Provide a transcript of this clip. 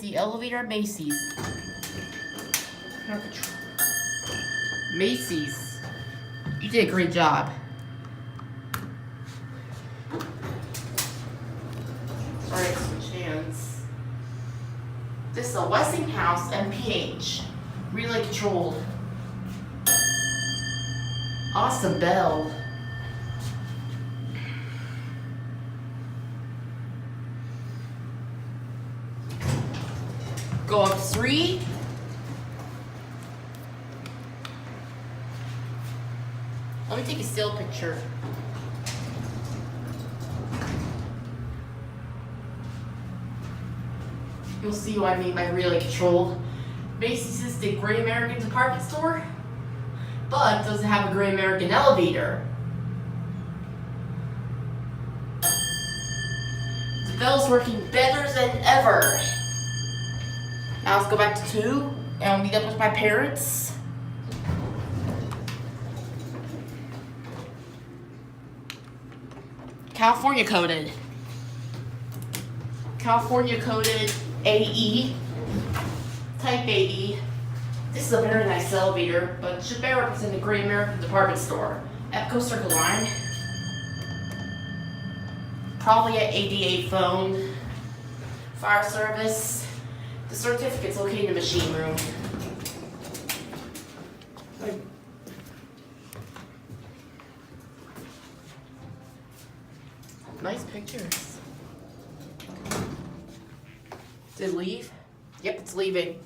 the elevator at Macy's. Macy's. You did a great job. Alright, switch hands. This is a Westinghouse MPH. Relay controlled. Awesome bell. Go up 3. Let me take a still picture. You'll see what I mean by relay controlled. Macy's is the Great American department store, but doesn't have a Great American elevator. The bell's working better than ever. Now let's go back to 2 and I'll meet up with my parents. California coded. California coded AE. Type AE. This is a very nice elevator, but should better represent the Great American department store. EPCO CircleLine. Probably an ADA phone. Fire service. The certificate's located in the machine room. Nice pictures. Did it leave? Yep, it's leaving.